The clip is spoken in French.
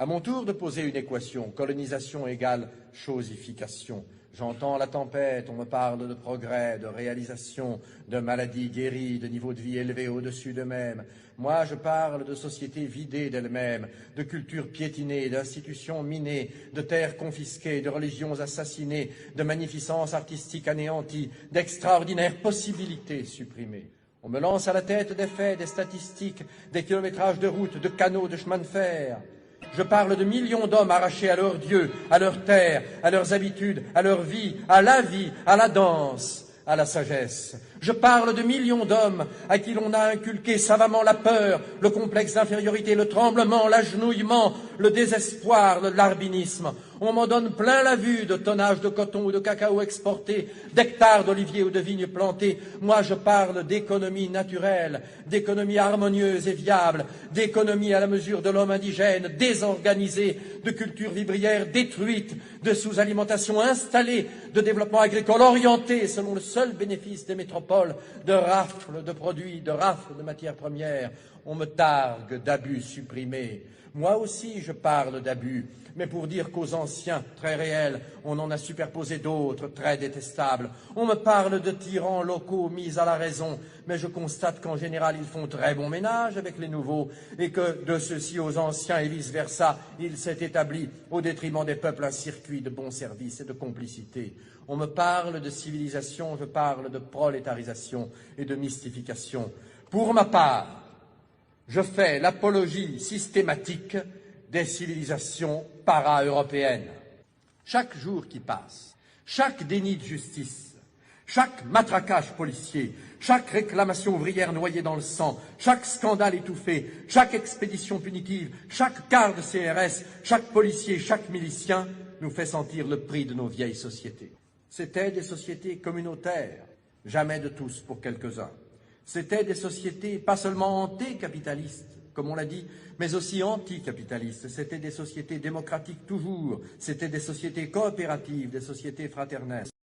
À mon tour de poser une équation, colonisation égale chosification. J'entends la tempête, on me parle de progrès, de réalisation, de maladies guéries, de niveau de vie élevé au-dessus d'eux-mêmes. Moi, je parle de sociétés vidées d'elles-mêmes, de cultures piétinées, d'institutions minées, de terres confisquées, de religions assassinées, de magnificence artistique anéantie, d'extraordinaires possibilités supprimées. On me lance à la tête des faits, des statistiques, des kilométrages de routes, de canaux, de chemins de fer. Je parle de millions d'hommes arrachés à leur Dieu, à leur terre, à leurs habitudes, à leur vie, à la danse, à la sagesse. Je parle de millions d'hommes à qui l'on a inculqué savamment la peur, le complexe d'infériorité, le tremblement, l'agenouillement, le désespoir, le larbinisme. On m'en donne plein la vue de tonnages de coton ou de cacao exportés, d'hectares d'oliviers ou de vignes plantées. Moi, je parle d'économie naturelle, d'économie harmonieuse et viable, d'économie à la mesure de l'homme indigène, désorganisée, de culture vivrière détruite, de sous-alimentation installée, de développement agricole orienté selon le seul bénéfice des métropoles, de rafles de produits, de rafles de matières premières. On me targue d'abus supprimés. Moi aussi, je parle d'abus, mais pour dire qu'aux anciens, très réels, on en a superposé d'autres, très détestables. On me parle de tyrans locaux mis à la raison, mais je constate qu'en général, ils font très bon ménage avec les nouveaux, et que de ceux-ci aux anciens et vice-versa, il s'est établi, au détriment des peuples, un circuit de bons services et de complicité. On me parle de civilisation, je parle de prolétarisation et de mystification. Pour ma part, je fais l'apologie systématique des civilisations para-européennes. Chaque jour qui passe, chaque déni de justice, chaque matraquage policier, chaque réclamation ouvrière noyée dans le sang, chaque scandale étouffé, chaque expédition punitive, chaque quart de CRS, chaque policier, chaque milicien nous fait sentir le prix de nos vieilles sociétés. C'étaient des sociétés communautaires, jamais de tous pour quelques-uns. C'étaient des sociétés pas seulement anticapitalistes, comme on l'a dit, mais aussi anticapitalistes. C'étaient des sociétés démocratiques toujours, c'étaient des sociétés coopératives, des sociétés fraternelles.